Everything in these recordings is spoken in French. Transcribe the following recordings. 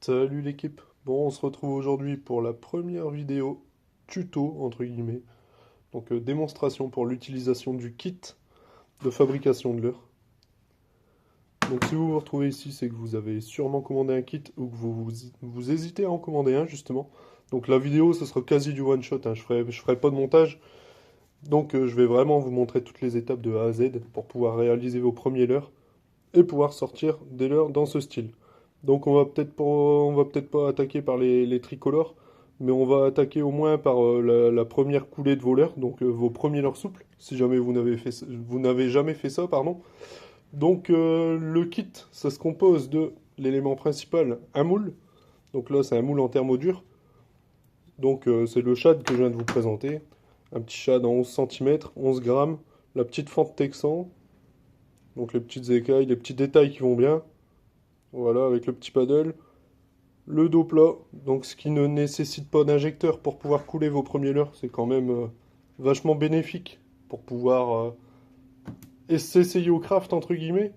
Salut l'équipe. Bon, on se retrouve aujourd'hui pour la première vidéo tuto entre guillemets. Donc démonstration pour l'utilisation du kit de fabrication de leurre. Donc si vous vous retrouvez ici, c'est que vous avez sûrement commandé un kit ou que vous hésitez à en commander un justement. Donc la vidéo, ce sera quasi du one shot, hein. Je ferai pas de montage. Donc je vais vraiment vous montrer toutes les étapes de A à Z pour pouvoir réaliser vos premiers leurres et pouvoir sortir des leurres dans ce style. Donc on va peut-être pas attaquer par les tricolores, mais on va attaquer au moins par la première coulée de vos leurres, donc vos premiers leurres souples, si jamais vous n'avez jamais fait ça, pardon. Donc le kit, ça se compose de l'élément principal, un moule. Donc là c'est un moule en thermodure. Donc c'est le shad que je viens de vous présenter. Un petit shad en 11 cm, 11 grammes. La petite fente texan. Donc les petites écailles, les petits détails qui vont bien. Voilà, avec le petit paddle. Le dos plat, donc ce qui ne nécessite pas d'injecteur pour pouvoir couler vos premiers leurres, c'est quand même vachement bénéfique pour pouvoir s'essayer au craft entre guillemets.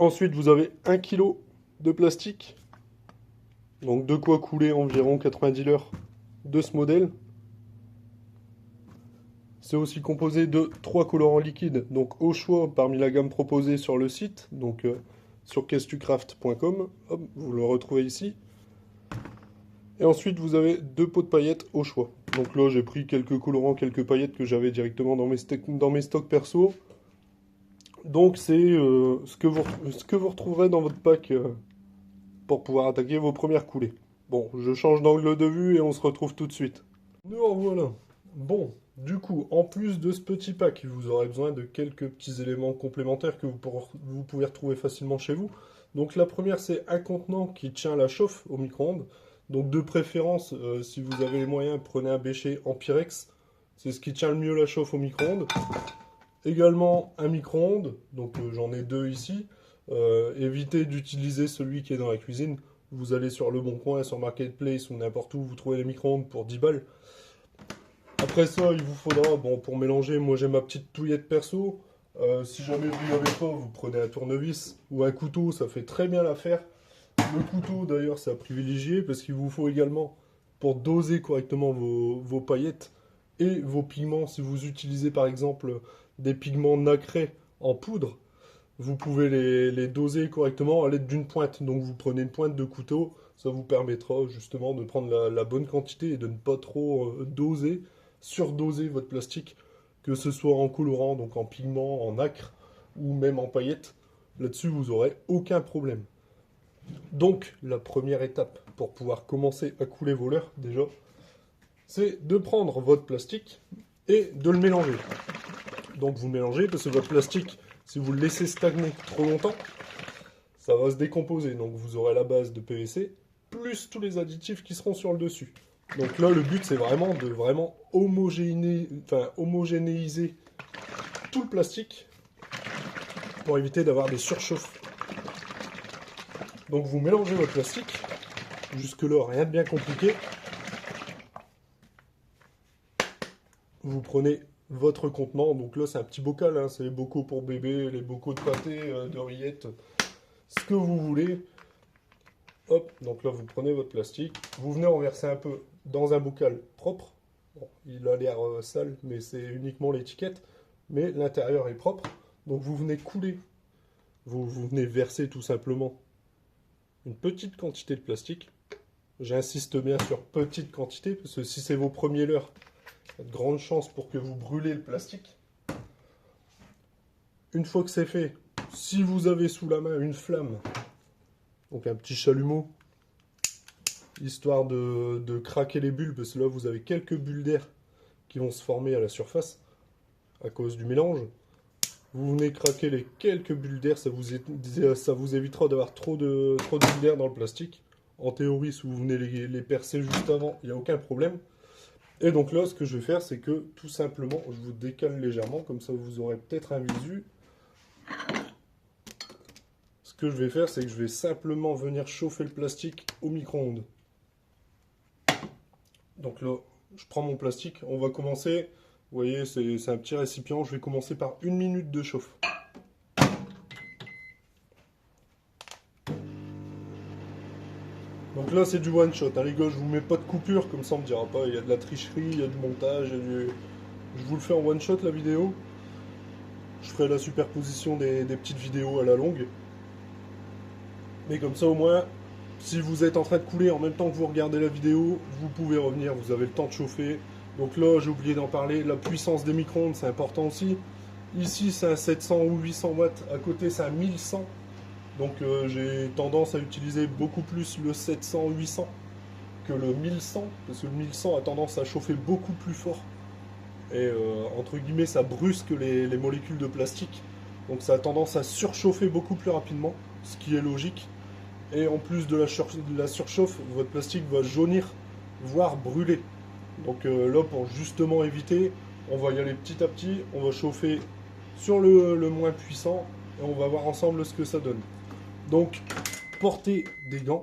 Ensuite, vous avez 1 kg de plastique, donc de quoi couler environ 90 leurres de ce modèle. C'est aussi composé de 3 colorants liquides, donc au choix parmi la gamme proposée sur le site, donc sur castucraft.com, vous le retrouvez ici. Et ensuite, vous avez 2 pots de paillettes au choix. Donc là, j'ai pris quelques colorants, quelques paillettes que j'avais directement dans mes stocks perso. Donc c'est ce que vous retrouverez dans votre pack pour pouvoir attaquer vos premières coulées. Bon, je change d'angle de vue et on se retrouve tout de suite. Nous en voilà. Bon, du coup, en plus de ce petit pack, vous aurez besoin de quelques petits éléments complémentaires que vous pouvez retrouver facilement chez vous. Donc la première, c'est un contenant qui tient la chauffe au micro-ondes. Donc de préférence, si vous avez les moyens, prenez un bêcher en Pyrex. C'est ce qui tient le mieux la chauffe au micro-ondes. Également un micro-ondes, donc j'en ai 2 ici. Évitez d'utiliser celui qui est dans la cuisine. Vous allez sur Le Bon Coin, sur Marketplace ou n'importe où, vous trouvez les micro-ondes pour 10 balles. Après ça, il vous faudra, bon, pour mélanger, moi j'ai ma petite touillette perso. Si jamais vous n'y avez pas, vous prenez un tournevis ou un couteau, ça fait très bien l'affaire. Le couteau, d'ailleurs, c'est à privilégier parce qu'il vous faut également, pour doser correctement vos paillettes et vos pigments, si vous utilisez par exemple des pigments nacrés en poudre, vous pouvez les doser correctement à l'aide d'une pointe. Donc vous prenez une pointe de couteau, ça vous permettra justement de prendre la bonne quantité et de ne pas trop surdoser votre plastique, que ce soit en colorant, donc en pigment, en nacre ou même en paillettes. Là-dessus, vous n'aurez aucun problème. Donc, la première étape pour pouvoir commencer à couler vos leurres, déjà, c'est de prendre votre plastique et de le mélanger. Donc, vous mélangez parce que votre plastique, si vous le laissez stagner trop longtemps, ça va se décomposer. Donc, vous aurez la base de PVC plus tous les additifs qui seront sur le dessus. Donc là, le but, c'est vraiment de homogénéiser tout le plastique pour éviter d'avoir des surchauffes. Donc vous mélangez votre plastique, jusque-là rien de bien compliqué. Vous prenez votre contenant, donc là c'est un petit bocal, hein, c'est les bocaux pour bébé, les bocaux de pâté, de rillettes, ce que vous voulez. Hop, donc là vous prenez votre plastique, vous venez en verser un peu dans un bocal propre. Bon, il a l'air sale, mais c'est uniquement l'étiquette, mais l'intérieur est propre. Donc vous venez couler, vous venez verser tout simplement une petite quantité de plastique. J'insiste bien sur petite quantité, parce que si c'est vos premiers leurres, il y a de grandes chances pour que vous brûlez le plastique. Une fois que c'est fait, si vous avez sous la main une flamme, donc un petit chalumeau, histoire de craquer les bulles, parce que là vous avez quelques bulles d'air qui vont se former à la surface à cause du mélange. Vous venez craquer les quelques bulles d'air, ça vous évitera d'avoir trop de bulles d'air dans le plastique. En théorie, si vous venez les percer juste avant, il n'y a aucun problème. Et donc là, ce que je vais faire, c'est que tout simplement, je vous décale légèrement, comme ça vous aurez peut-être un visu. Ce que je vais faire, c'est que je vais simplement venir chauffer le plastique au micro-ondes. Donc là, je prends mon plastique, on va commencer. Vous voyez, c'est un petit récipient, je vais commencer par 1 minute de chauffe. Donc là, c'est du one shot, hein, les gars, je vous mets pas de coupure, comme ça on me dira pas, il y a de la tricherie, il y a du montage, je vous le fais en one shot la vidéo. Je ferai la superposition des petites vidéos à la longue. Mais comme ça au moins, si vous êtes en train de couler en même temps que vous regardez la vidéo, vous pouvez revenir, vous avez le temps de chauffer. Donc là, j'ai oublié d'en parler, la puissance des micro-ondes, c'est important aussi. Ici, c'est un 700 ou 800 watts, à côté, c'est un 1100. Donc j'ai tendance à utiliser beaucoup plus le 700-800 que le 1100, parce que le 1100 a tendance à chauffer beaucoup plus fort. Et entre guillemets, ça brusque les molécules de plastique. Donc ça a tendance à surchauffer beaucoup plus rapidement, ce qui est logique. Et en plus de la surchauffe, votre plastique va jaunir, voire brûler. Donc là, pour justement éviter, on va y aller petit à petit, on va chauffer sur le moins puissant, et on va voir ensemble ce que ça donne. Donc, portez des gants,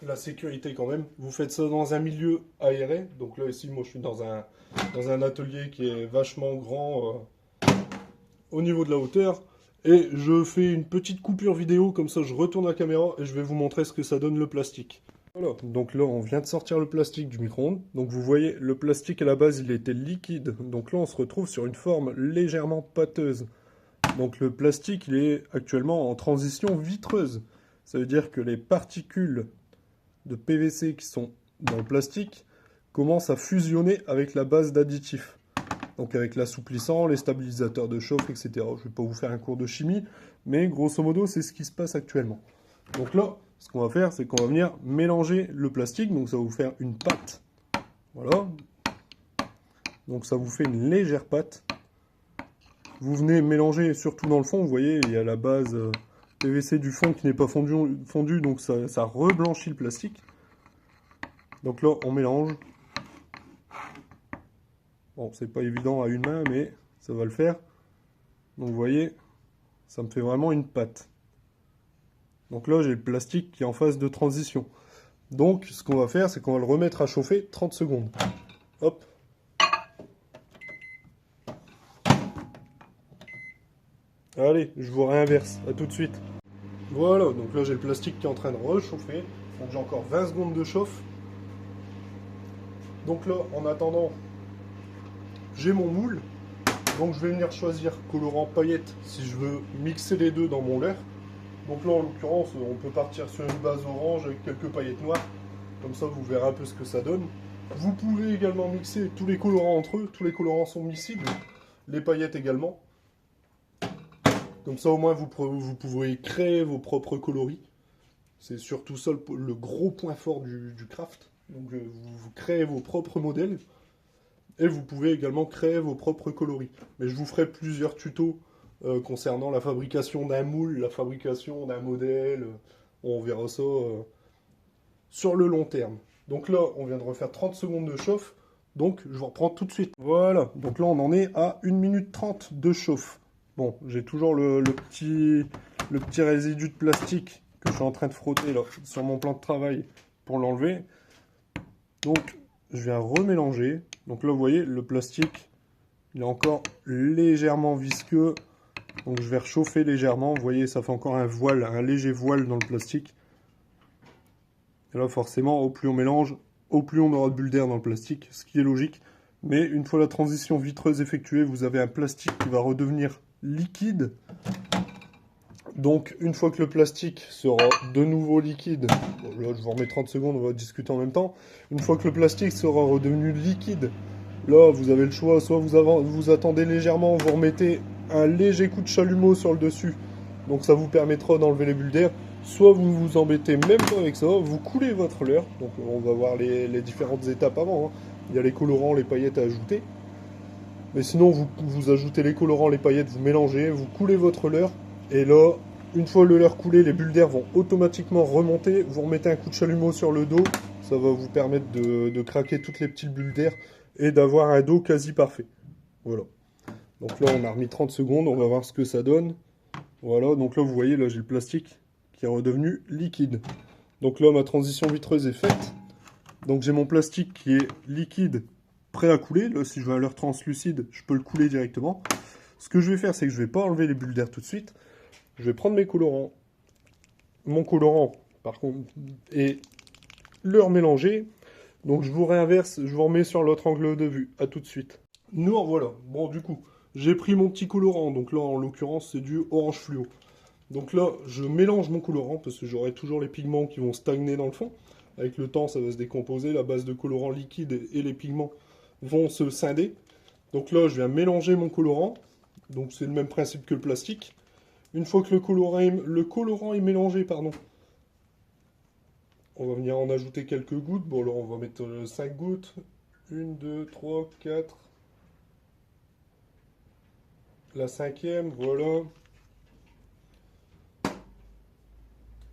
la sécurité quand même. Vous faites ça dans un milieu aéré. Donc là, ici, moi, je suis dans un atelier qui est vachement grand au niveau de la hauteur. Et je fais une petite coupure vidéo, comme ça je retourne la caméra et je vais vous montrer ce que ça donne le plastique. Voilà, donc là on vient de sortir le plastique du micro-ondes. Donc vous voyez, le plastique à la base il était liquide. Donc là on se retrouve sur une forme légèrement pâteuse. Donc le plastique il est actuellement en transition vitreuse. Ça veut dire que les particules de PVC qui sont dans le plastique commencent à fusionner avec la base d'additifs. Donc avec l'assouplissant, les stabilisateurs de chauffe, etc. Je ne vais pas vous faire un cours de chimie, mais grosso modo, c'est ce qui se passe actuellement. Donc là, ce qu'on va faire, c'est qu'on va venir mélanger le plastique. Donc ça va vous faire une pâte. Voilà. Donc ça vous fait une légère pâte. Vous venez mélanger surtout dans le fond. Vous voyez, il y a la base PVC du fond qui n'est pas fondu, donc ça reblanchit le plastique. Donc là, on mélange. Bon, c'est pas évident à une main, mais ça va le faire. Donc vous voyez, ça me fait vraiment une pâte. Donc là, j'ai le plastique qui est en phase de transition. Donc, ce qu'on va faire, c'est qu'on va le remettre à chauffer 30 secondes. Hop. Allez, je vous réinverse. À tout de suite. Voilà, donc là, j'ai le plastique qui est en train de rechauffer. Donc j'ai encore 20 secondes de chauffe. Donc là, en attendant, j'ai mon moule. Donc je vais venir choisir colorant paillettes si je veux mixer les deux dans mon leurre. Donc là en l'occurrence on peut partir sur une base orange avec quelques paillettes noires. Comme ça vous verrez un peu ce que ça donne. Vous pouvez également mixer tous les colorants entre eux. Tous les colorants sont miscibles. Les paillettes également. Comme ça au moins vous pouvez créer vos propres coloris. C'est surtout ça le gros point fort du craft. Donc vous créez vos propres modèles. Et vous pouvez également créer vos propres coloris. Mais je vous ferai plusieurs tutos concernant la fabrication d'un moule, la fabrication d'un modèle. On verra ça sur le long terme. Donc là, on vient de refaire 30 secondes de chauffe. Donc, je vous reprends tout de suite. Voilà, donc là, on en est à 1 minute 30 de chauffe. Bon, j'ai toujours le petit résidu de plastique que je suis en train de frotter là, sur mon plan de travail pour l'enlever. Donc, je viens remélanger. Donc là, vous voyez, le plastique, il est encore légèrement visqueux. Donc je vais réchauffer légèrement. Vous voyez, ça fait encore un voile, un léger voile dans le plastique. Et là, forcément, au plus on mélange, au plus on aura de bulles d'air dans le plastique, ce qui est logique. Mais une fois la transition vitreuse effectuée, vous avez un plastique qui va redevenir liquide. Donc, une fois que le plastique sera de nouveau liquide, bon, là je vous remets 30 secondes, on va discuter en même temps. Une fois que le plastique sera redevenu liquide, là vous avez le choix, soit vous attendez légèrement, vous remettez un léger coup de chalumeau sur le dessus, donc ça vous permettra d'enlever les bulles d'air, soit vous vous embêtez même pas avec ça, vous coulez votre leurre, donc on va voir les différentes étapes avant, hein. Il y a les colorants, les paillettes à ajouter, mais sinon vous ajoutez les colorants, les paillettes, vous mélangez, vous coulez votre leurre, et là, une fois le leurre coulé, les bulles d'air vont automatiquement remonter. Vous remettez un coup de chalumeau sur le dos. Ça va vous permettre de craquer toutes les petites bulles d'air et d'avoir un dos quasi parfait. Voilà. Donc là, on a remis 30 secondes. On va voir ce que ça donne. Voilà. Donc là, vous voyez, là, j'ai le plastique qui est redevenu liquide. Donc là, ma transition vitreuse est faite. Donc j'ai mon plastique qui est liquide, prêt à couler. Là, si je veux un leurre translucide, je peux le couler directement. Ce que je vais faire, c'est que je ne vais pas enlever les bulles d'air tout de suite. Je vais prendre mes colorants, mon colorant par contre, et le remélanger. Donc je vous réinverse, je vous remets sur l'autre angle de vue. À tout de suite. Nous en voilà. Bon, du coup, j'ai pris mon petit colorant. Donc là, en l'occurrence, c'est du orange fluo. Donc là, je mélange mon colorant parce que j'aurai toujours les pigments qui vont stagner dans le fond. Avec le temps, ça va se décomposer. La base de colorant liquide et les pigments vont se scinder. Donc là, je viens mélanger mon colorant. Donc c'est le même principe que le plastique. Une fois que le colorant est mélangé, pardon, on va venir en ajouter quelques gouttes. Bon, alors on va mettre 5 gouttes. 1, 2, 3, 4. La cinquième, voilà.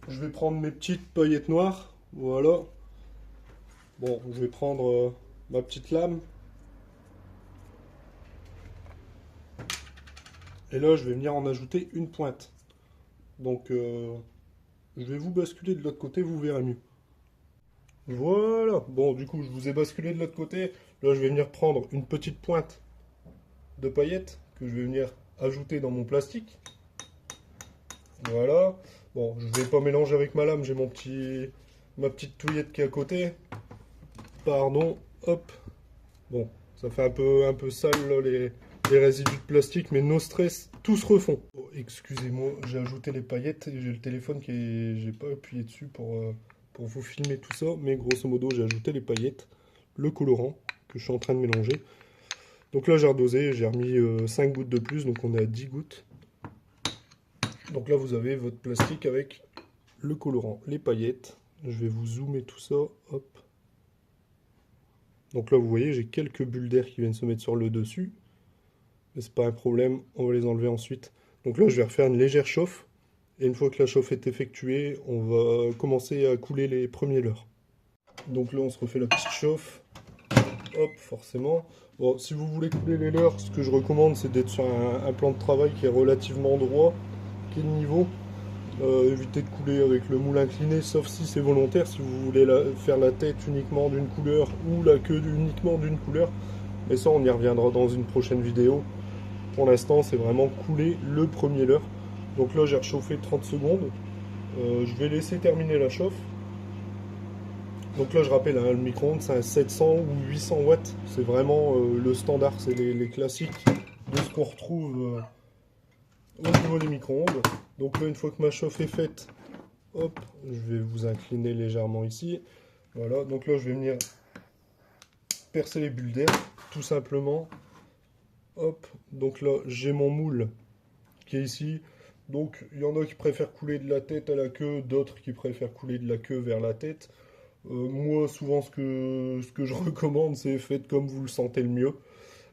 Je vais prendre mes petites paillettes noires. Voilà. Bon, je vais prendre ma petite lame. Et là, je vais venir en ajouter une pointe. Donc, je vais vous basculer de l'autre côté, vous verrez mieux. Voilà. Bon, du coup, je vous ai basculé de l'autre côté. Là, je vais venir prendre une petite pointe de paillettes que je vais venir ajouter dans mon plastique. Voilà. Bon, je vais pas mélanger avec ma lame, j'ai ma petite touillette qui est à côté. Pardon, hop. Bon, ça fait un peu sale là, les résidus de plastique, mais no stress, tout se refond. Oh, excusez-moi, j'ai ajouté les paillettes et j'ai le téléphone j'ai pas appuyé dessus pour vous filmer tout ça, mais grosso modo, j'ai ajouté les paillettes, le colorant que je suis en train de mélanger. Donc là, j'ai redosé, j'ai remis 5 gouttes de plus, donc on est à 10 gouttes. Donc là, vous avez votre plastique avec le colorant, les paillettes. Je vais vous zoomer tout ça, hop. Donc là, vous voyez, j'ai quelques bulles d'air qui viennent se mettre sur le dessus. Mais c'est pas un problème, on va les enlever ensuite. Donc là, je vais refaire une légère chauffe. Et une fois que la chauffe est effectuée, on va commencer à couler les premiers leurres. Donc là, on se refait la petite chauffe. Hop, forcément. Bon, si vous voulez couler les leurres, ce que je recommande, c'est d'être sur un plan de travail qui est relativement droit, qui est le niveau. Évitez de couler avec le moule incliné, sauf si c'est volontaire, si vous voulez faire la tête uniquement d'une couleur ou la queue uniquement d'une couleur. Mais ça, on y reviendra dans une prochaine vidéo. Pour l'instant, c'est vraiment couler le premier leurre. Donc là, j'ai réchauffé 30 secondes. Je vais laisser terminer la chauffe. Donc là, je rappelle, hein, le micro-ondes, c'est un 700 ou 800 watts. C'est vraiment le standard, c'est les classiques de ce qu'on retrouve au niveau des micro-ondes. Donc là, une fois que ma chauffe est faite, hop, je vais vous incliner légèrement ici. Voilà, donc là, je vais venir percer les bulles d'air, tout simplement. Hop, donc là, j'ai mon moule qui est ici. Donc, il y en a qui préfèrent couler de la tête à la queue, d'autres qui préfèrent couler de la queue vers la tête. Moi, souvent, ce que je recommande, c'est faites comme vous le sentez le mieux.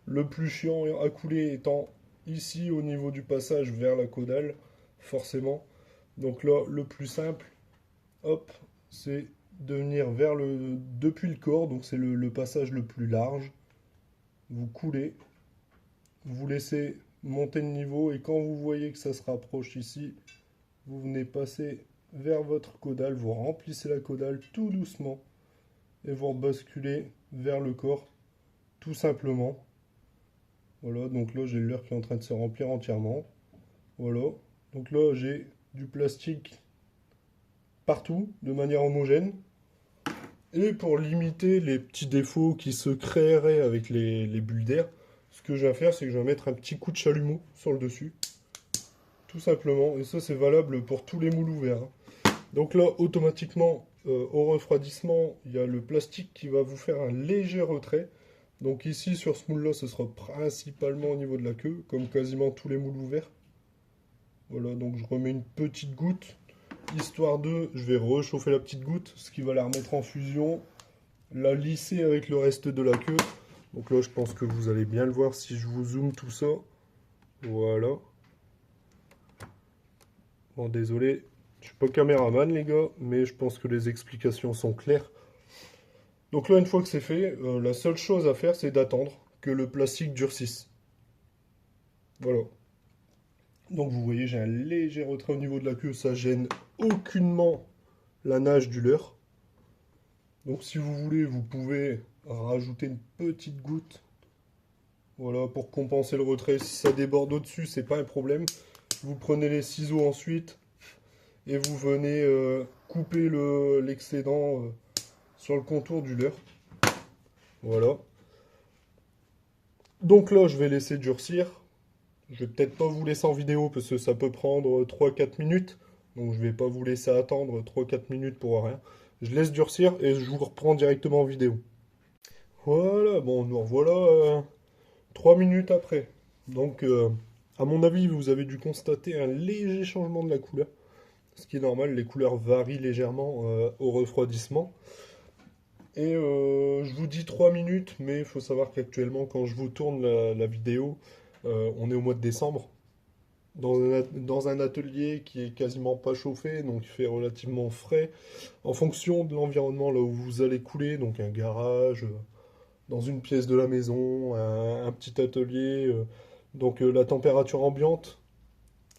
Le plus chiant à couler étant ici, au niveau du passage vers la caudale, forcément. Donc là, le plus simple, hop, c'est de venir depuis le corps, donc c'est le passage le plus large. Vous coulez, vous laissez monter le niveau, et quand vous voyez que ça se rapproche ici, vous venez passer vers votre caudale, vous remplissez la caudale tout doucement, et vous rebasculez vers le corps, tout simplement. Voilà, donc là j'ai le leurre qui est en train de se remplir entièrement. Voilà, donc là j'ai du plastique partout, de manière homogène. Et pour limiter les petits défauts qui se créeraient avec les bulles d'air, ce que je vais faire, c'est que je vais mettre un petit coup de chalumeau sur le dessus. Tout simplement, et ça c'est valable pour tous les moules ouverts. Donc là, automatiquement, au refroidissement, il y a le plastique qui va vous faire un léger retrait. Donc ici, sur ce moule-là, ce sera principalement au niveau de la queue, comme quasiment tous les moules ouverts. Voilà, donc je remets une petite goutte, histoire de... Je vais réchauffer la petite goutte, ce qui va la remettre en fusion, la lisser avec le reste de la queue. Donc là, je pense que vous allez bien le voir si je vous zoome tout ça. Voilà. Bon, désolé, je suis pas caméraman, les gars, mais je pense que les explications sont claires. Donc là, une fois que c'est fait, la seule chose à faire, c'est d'attendre que le plastique durcisse. Voilà. Donc vous voyez, j'ai un léger retrait au niveau de la queue, ça gêne aucunement la nage du leurre. Donc si vous voulez, vous pouvez rajouter une petite goutte. Voilà, pour compenser le retrait. Si ça déborde au-dessus, c'est pas un problème. Vous prenez les ciseaux ensuite et vous venez couper l'excédent sur le contour du leurre. Voilà. Donc là, je vais laisser durcir. Je vais peut-être pas vous laisser en vidéo parce que ça peut prendre 3-4 minutes. Donc je vais pas vous laisser attendre 3-4 minutes pour rien. Je laisse durcir et je vous reprends directement en vidéo. Voilà, bon, nous revoilà 3 minutes après. Donc, à mon avis, vous avez dû constater un léger changement de la couleur. Ce qui est normal, les couleurs varient légèrement au refroidissement. Et je vous dis 3 minutes, mais il faut savoir qu'actuellement, quand je vous tourne la vidéo, on est au mois de décembre, dans un atelier qui est quasiment pas chauffé, donc il fait relativement frais, en fonction de l'environnement là où vous allez couler, donc un garage, dans une pièce de la maison, un petit atelier. Donc la température ambiante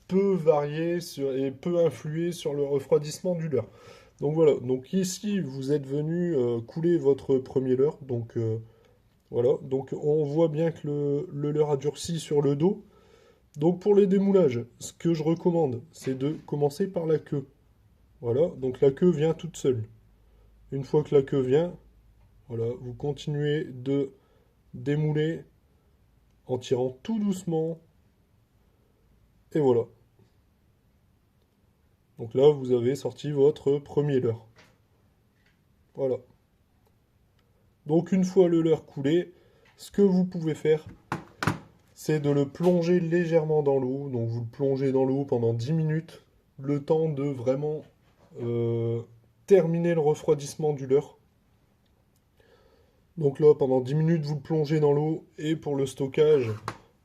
peut varier et peut influer sur le refroidissement du leurre. Donc voilà, donc ici vous êtes venu couler votre premier leurre, donc voilà, donc on voit bien que le leurre a durci sur le dos. Donc pour les démoulages, ce que je recommande, c'est de commencer par la queue. Voilà, donc la queue vient toute seule. Une fois que la queue vient, voilà, vous continuez de démouler en tirant tout doucement. Et voilà. Donc là, vous avez sorti votre premier leurre. Voilà. Donc une fois le leurre coulé, ce que vous pouvez faire, c'est de le plonger légèrement dans l'eau. Donc vous le plongez dans l'eau pendant 10 minutes, le temps de vraiment terminer le refroidissement du leurre. Donc là, pendant 10 minutes, vous le plongez dans l'eau. Et pour le stockage,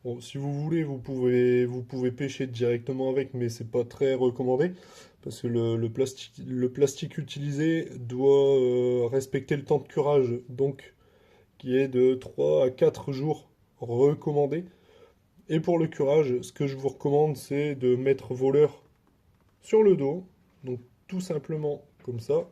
bon, si vous voulez, vous pouvez pêcher directement avec, mais c'est pas très recommandé. Parce que le plastique utilisé doit respecter le temps de curage, donc qui est de 3 à 4 jours recommandé. Et pour le curage, ce que je vous recommande, c'est de mettre vos leurres sur le dos, donc tout simplement comme ça.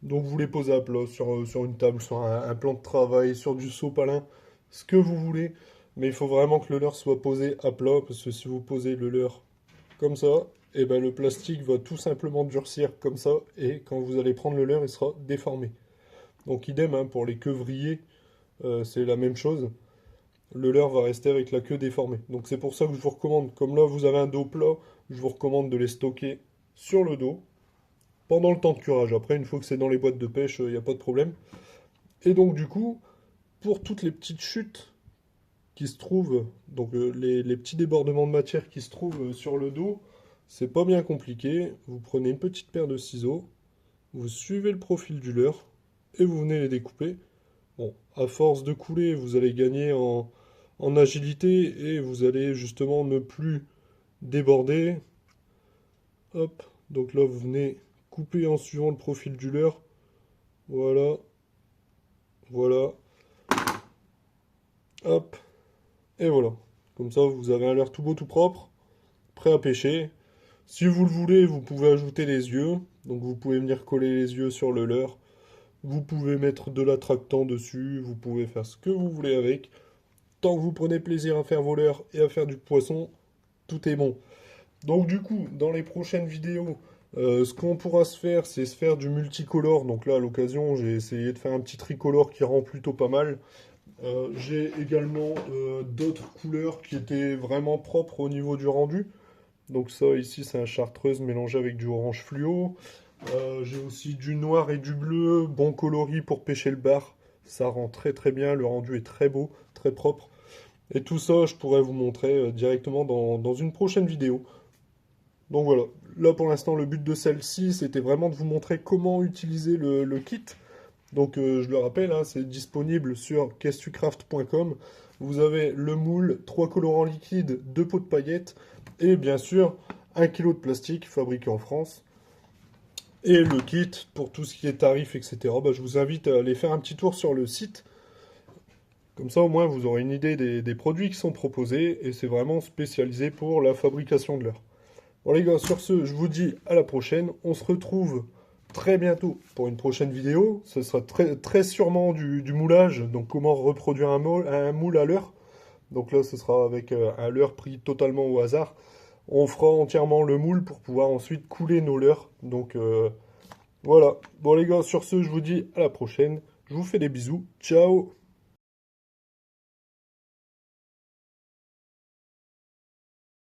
Donc vous les posez à plat sur une table, sur un plan de travail, sur du sopalin, ce que vous voulez. Mais il faut vraiment que le leurre soit posé à plat, parce que si vous posez le leurre comme ça, et ben le plastique va tout simplement durcir comme ça, et quand vous allez prendre le leurre, il sera déformé. Donc idem hein, pour les quevriers, c'est la même chose. Le leurre va rester avec la queue déformée. Donc c'est pour ça que je vous recommande, comme là vous avez un dos plat, je vous recommande de les stocker sur le dos pendant le temps de curage. Après, une fois que c'est dans les boîtes de pêche, il n'y a pas de problème. Et donc du coup, pour toutes les petites chutes qui se trouvent, donc les petits débordements de matière qui se trouvent sur le dos, c'est pas bien compliqué. Vous prenez une petite paire de ciseaux, vous suivez le profil du leurre et vous venez les découper. Bon, à force de couler, vous allez gagner en agilité et vous allez justement ne plus déborder. Hop, donc là vous venez couper en suivant le profil du leurre. Voilà, voilà, hop, et voilà. Comme ça vous avez un leurre tout beau tout propre, prêt à pêcher. Si vous le voulez, vous pouvez ajouter les yeux. Donc vous pouvez venir coller les yeux sur le leurre. Vous pouvez mettre de l'attractant dessus. Vous pouvez faire ce que vous voulez avec. Tant que vous prenez plaisir à faire vos leurres et à faire du poisson, tout est bon. Donc du coup, dans les prochaines vidéos, ce qu'on pourra se faire, c'est se faire du multicolore. Donc là, à l'occasion, j'ai essayé de faire un petit tricolore qui rend plutôt pas mal. J'ai également d'autres couleurs qui étaient vraiment propres au niveau du rendu. Donc ça ici c'est un chartreuse mélangé avec du orange fluo. J'ai aussi du noir et du bleu, bon coloris pour pêcher le bar. Ça rend très très bien, le rendu est très beau, très propre. Et tout ça je pourrais vous montrer directement dans une prochaine vidéo. Donc voilà, là pour l'instant le but de celle-ci c'était vraiment de vous montrer comment utiliser le kit. Donc je le rappelle, hein, c'est disponible sur questucraft.com. Vous avez le moule, 3 colorants liquides, 2 pots de paillettes et bien sûr 1 kg de plastique fabriqué en France. Et le kit pour tout ce qui est tarif, etc. Bah, je vous invite à aller faire un petit tour sur le site. Comme ça au moins vous aurez une idée des produits qui sont proposés et c'est vraiment spécialisé pour la fabrication de l'heure. Bon les gars, sur ce, je vous dis à la prochaine. On se retrouve très bientôt pour une prochaine vidéo. Ce sera très sûrement du moulage, donc comment reproduire un moule à l'heure. Donc là, ce sera avec un leurre pris totalement au hasard. on fera entièrement le moule pour pouvoir ensuite couler nos leurres. Donc voilà. Bon les gars, sur ce, je vous dis à la prochaine. Je vous fais des bisous. Ciao!